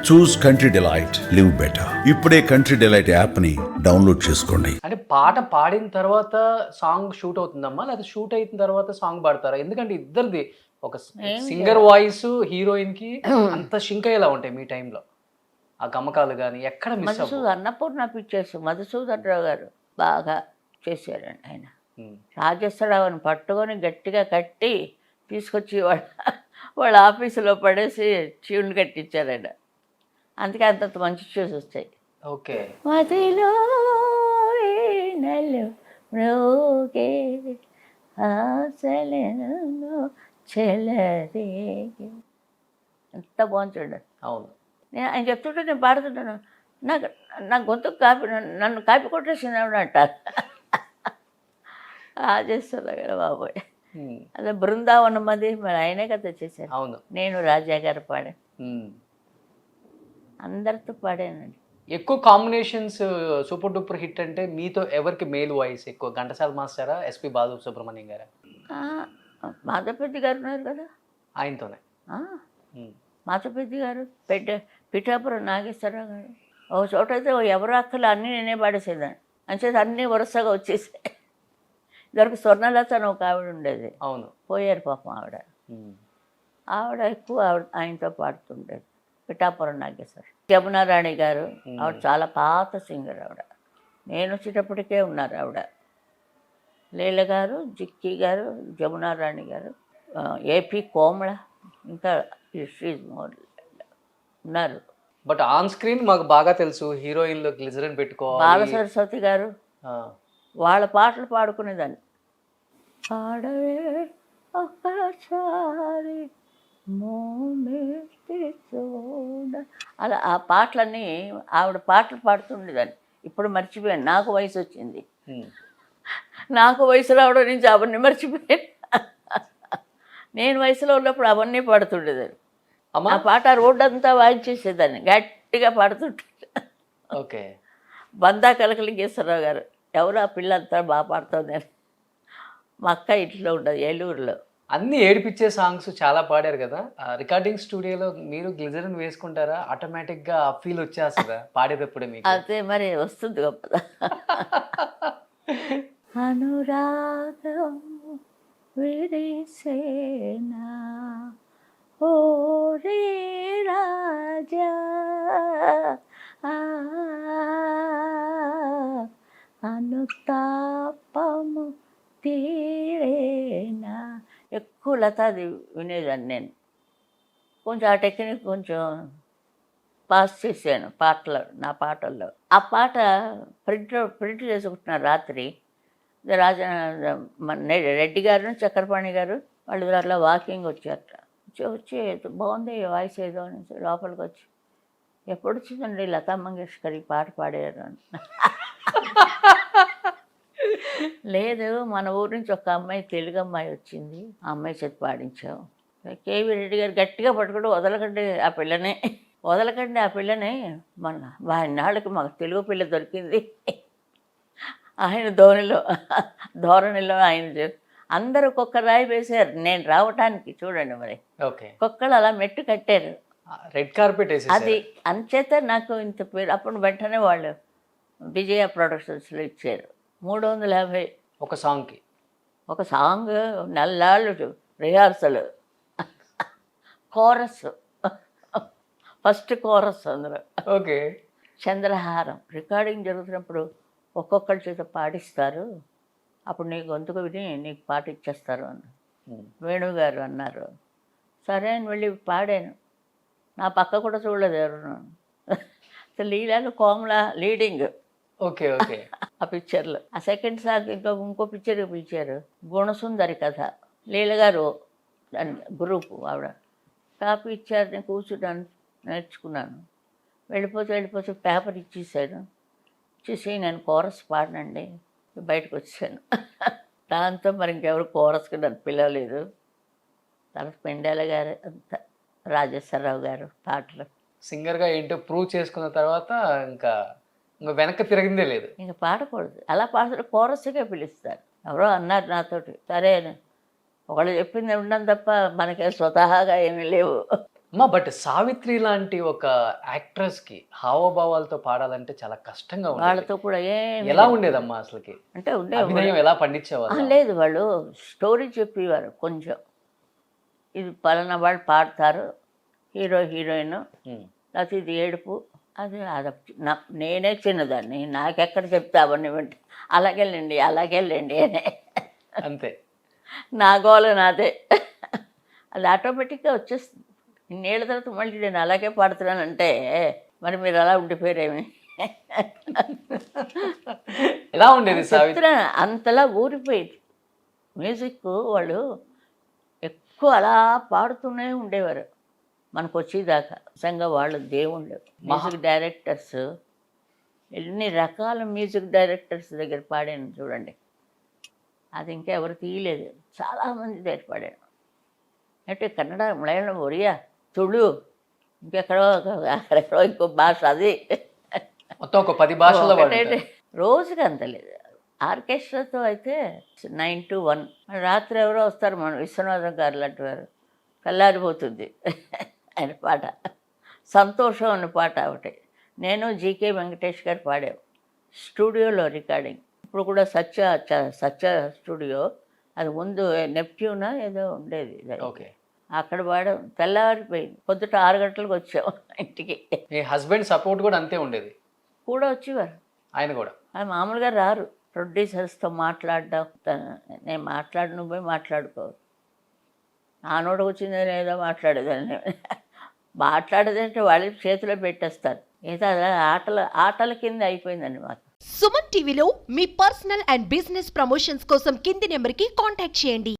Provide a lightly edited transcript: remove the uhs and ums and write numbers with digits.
చూస్ country delight, live better. ఇప్పుడే country delight app ని download చేసుకోండి. అంటే పాట పాడిన తర్వాత సాంగ్ షూట్ అవుతుందమ్మా, లేదా షూట్ అయిన తర్వాత సాంగ్ పాడతారా? ఎందుకంటే ఇద్దరిది ఒక సింగర్ వాయిస్ హీరోయిన్ కి అంత షింక్ అయ్యేలా ఉంటాయి మీ టైంలో. ఆ గమకాలు కానీ ఎక్కడ మిస్ అవ్వవు. అన్నపూర్ణ పిక్చర్స్ మధుసూదన్ రావు గారు బాగా చేశారండి ఆయన. రాజేశ్వరరావుని పట్టుకొని గట్టిగా కట్టి తీసుకొచ్చి వాళ్ళ ఆఫీసులో పడేసి ట్యూన్ కట్టించారు ఆయన. అందుకే అంతంత మంచి ట్యూన్స్ వచ్చాయి. ఓకే. మదిలో వీణలు మ్రోగే ఆశలను చెలరేగే, ఎంత బాగుంటుంది. అవును. నేను ఆయన చెప్తుంటే నేను పాడుతుంటాను. నా గొంతు నన్ను కాపీ కొట్టేసింది అంటారు. రాజేశ్వర గారు బాబోయ్. అదే బృందావనం అది మరి ఆయనే కదా చేశారు. అవును. నేను రాజా గారు పాడాను, అందరితో పాడానండి. ఎక్కువ కాంబినేషన్స్ సూపర్ డూపర్ హిట్ అంటే మీతో ఎవరికి మేల్ వాయిస్ ఎక్కువ? ఘంటసాల మాస్టరా, ఎస్పి బాలు సుబ్రహ్మణ్యం గారా? మాధవపెద్ది గారు ఉన్నారు కదా, ఆయనతోనే. మాధవపెద్ది గారు, పిఠాపురం నాగేశ్వరరావు గారు. ఒక చోట అయితే ఎవరు అక్కలు అన్నీ నేనే పాడేసేదాన్ని. అంచేది అన్నీ వరుసగా వచ్చేసాయి. ఇదివరకు స్వర్ణలత అని ఒక ఆవిడ ఉండేది. అవును. పోయారు పాపం ఆవిడ. ఆవిడ ఎక్కువ ఆయనతో పాడుతుండేది. పిఠాపురం నాగేశ్వర. జమునారాణి గారు, ఆవిడ చాలా పాత సింగర్ ఆవిడ. నేను వచ్చేటప్పటికే ఉన్నారు ఆవిడ. లీల గారు, జిక్కి గారు, జమునారాణి గారు, ఏపీ కోమళ, ఇంకా ఉన్నారు. బట్ ఆన్ స్క్రీన్ మాకు బాగా తెలుసు హీరోయిన్లో గ్లిజరిన్ పెట్టుకోవాలి. బాల సరస్వతి గారు, వాళ్ళ పాటలు పాడుకునేదాన్ని. పాడవే ఒకసారి చూడ, అలా ఆ పాటలన్నీ ఆవిడ పాటలు పాడుతుండేదాన్ని. ఇప్పుడు మర్చిపోయాను, నాకు వయసు వచ్చింది. నాకు వయసు రావడం నుంచి అవన్నీ మర్చిపోయాను. నేను వయసులో ఉన్నప్పుడు అవన్నీ పాడుతుండేదాన్ని. ఆ పాట రోడ్డు అంతా వాయించేసేదాన్ని, గట్టిగా పాడుతుంటే. ఓకే. బందా కలకలింగేశ్వరరావు గారు, ఎవరు ఆ పిల్ల అంతా బాగా పాడుతుంది అని. మా అక్క ఇంట్లో ఉండదు, ఏలూరులో. అన్ని ఏడిపించే సాంగ్స్ చాలా పాడారు కదా. రికార్డింగ్ స్టూడియోలో మీరు గ్లిజరిన్ వేసుకుంటారా? ఆటోమేటిక్గా ఆ ఫీల్ వచ్చేస్తుందా పాడేటప్పుడే మీకు? అదే మరి వస్తుంది గొప్పదా. అనురాగం విరిసేనా ఓ రే రాజా, అనుతాపము తీరేనా. ఎక్కువ లతాది వినేదాన్ని నేను. కొంచెం ఆ టెక్నిక్ కొంచెం పాస్ చేశాను నా పాటల్లో. ఆ పాట ప్రింట్ చేసుకుంటున్నారు రాత్రి. రెడ్డి గారు, చక్రపాణి గారు వాళ్ళు అట్లా వాకింగ్ వచ్చారట. వచ్చి బాగుంది వాయిస్ ఏదో అని లోపలికి వచ్చి, ఎప్పుడు వచ్చిందండి లతా మంగేష్కర్ ఈ పాట పాడారు అని. లేదు, మన ఊరి నుంచి ఒక అమ్మాయి, తెలుగు అమ్మాయి వచ్చింది, ఆ అమ్మాయి చేతి పాడించావు. కేవీ రెడ్డి గారు గట్టిగా పట్టుకుంటూ, వదలకండి ఆ పిల్లని, వదలకండి ఆ పిల్లని, మన నాళ్ళకి మాకు తెలుగు పిల్ల దొరికింది. ఆయన ధోరణిలో ఆయన అందరూ ఒక్కొక్క రాయి వేశారు నేను రావటానికి. చూడండి మరి, ఒక్కొక్కరు అలా మెట్టు కట్టారు, రెడ్ కార్పెట్. అది అంచేత నాకు ఇంత పేరు. అప్పుడు వెంటనే వాళ్ళు విజయ ప్రొడక్షన్స్లో ఇచ్చారు 350 ఒక సాంగ్కి. ఒక సాంగ్ నెలలు రిహార్సల్, కోరస్, ఫస్ట్ కోరస్ అందులో. ఓకే. చంద్రహారం రికార్డింగ్ జరుగుతున్నప్పుడు ఒక్కొక్కరి చేత పాడిస్తారు, అప్పుడు నీ గొంతుకు విని నీకు పాట ఇచ్చేస్తారు అని వేణుగారు అన్నారు. సరే అని వెళ్ళి పాడాను. నా పక్క కూడా చూడలేదు ఎవరు. లీలాలు కోమల లీడింగ్. ఓకే. ఓకే. ఆ పిక్చర్లో ఆ సెకండ్ సాంగ్ ఇంకో పిక్చర్ పిలిచారు, గుణసుందరి కథ. లీల గారు గ్రూపు ఆవిడ కాపీ ఇచ్చారు. నేను కూర్చున్నాను, నేర్చుకున్నాను. వెళ్ళిపోతే పేపర్ ఇచ్చేసాను. ఇచ్చేసి నేను కోరస్ పాడినండి, బయటకు వచ్చాను. దాంతో మరి ఇంకెవరు కోరస్కి నన్ను పిలవలేదు. తర్వాత పెండాల గారు, అంత రాజేశ్వరరావు గారు పాటలు. సింగర్గా ఏంటో ప్రూవ్ చేసుకున్న తర్వాత ఇంకా వెనక్కి తిరిగిందే లేదు. ఇంకా పాడకూడదు, అలా పాడుతుంటే కోరస్గా పిలుస్తారు. ఎవరో అన్నారు నాతోటి, సరే ఒకళ్ళు చెప్పింది ఉండడం తప్ప మనకే స్వతహాగా ఏమీ లేవు. అమ్మా బట్ సావిత్రి లాంటి ఒక యాక్ట్రెస్ కి హావభావాలతో పాడాలంటే చాలా కష్టంగా ఉంది. వాళ్ళతో కూడా ఎలా ఉండేదమ్మా అసలుకి? అంటే ఉండే అభినయం ఎలా పండించేవాళ్ళు? లేదు, వాళ్ళు స్టోరీ చెప్పేవారు కొంచెం. ఇది పలానా వాళ్ళు పాడతారు, హీరో హీరోయిన్, లేకపోతే ఇది ఏడుపు, అది నేనే చిన్నదాన్ని, నాకెక్కడ చెప్తా అవన్నీ వింటే అలాగేళ్ళండి అని అంతే. నా గోల నాదే. అది ఆటోమేటిక్గా వచ్చేస్తుంది. ఇన్నేళ్ళ తర్వాత మళ్ళీ నేను అలాగే పాడుతున్నానంటే మరి మీరు అలా ఉండిపోయారేమి. ఎలా ఉండేది సావిత్రి? అంతలా ఊరిపోయేది మ్యూజిక్. వాళ్ళు ఎక్కువ అలా పాడుతూనే ఉండేవారు మనకు వచ్చేదాకా. నిజంగా వాళ్ళు దేవుళ్ళు. మ్యూజిక్ డైరెక్టర్స్, ఎన్ని రకాల మ్యూజిక్ డైరెక్టర్స్ దగ్గర పాడాను చూడండి, అది ఇంకా ఎవరు తీయలేదు. చాలామంది దగ్గర పాడాను. అంటే కన్నడ, మలయాళం, ఒరియా, తుళు, ఇంకెక్కడో అక్కడెక్కడో ఇంకో భాష, అది మొత్తం ఒక 10 భాషల్లో రోజుకి అంత లేదు. ఆర్కెస్ట్రాతో అయితే 9 to 1. రాత్రి ఎవరో వస్తారు, మన విశ్వనాథం గారు లాంటి వారు, కల్లారిపోతుంది ఆయన పాట. సంతోషం అన్న పాట ఒకటి నేను జీకే వెంకటేష్ గారు పాడాము స్టూడియోలో రికార్డింగ్. ఇప్పుడు కూడా సత్య స్టూడియో, అది ముందు నెప్ట్యూనా ఏదో ఉండేది, ఓకే, అక్కడ పాడాం. తెల్లవారిపోయింది, పొద్దుట 6 గంటలకు వచ్చాము ఇంటికి. మీ హస్బెండ్ సపోర్ట్ కూడా అంతే ఉండేది? కూడా వచ్చేవారు ఆయన కూడా. ఆయన మామూలుగా రారు. ప్రొడ్యూసర్స్తో మాట్లాడడం, నేను నువ్వు పోయి మాట్లాడుకోరు. నానోడు వచ్చిందని ఏదో మాట్లాడేదాన్ని. మాట్లాడేదంటే వాళ్ళ చేతిలో పెట్టేస్తారు. ఏదో ఆటల కింద అయిపోయిందండి మాకు. సుమన్ టీవీలో మీ పర్సనల్ అండ్ బిజినెస్ ప్రమోషన్స్ కోసం కింది నెంబర్కి కాంటాక్ట్ చేయండి.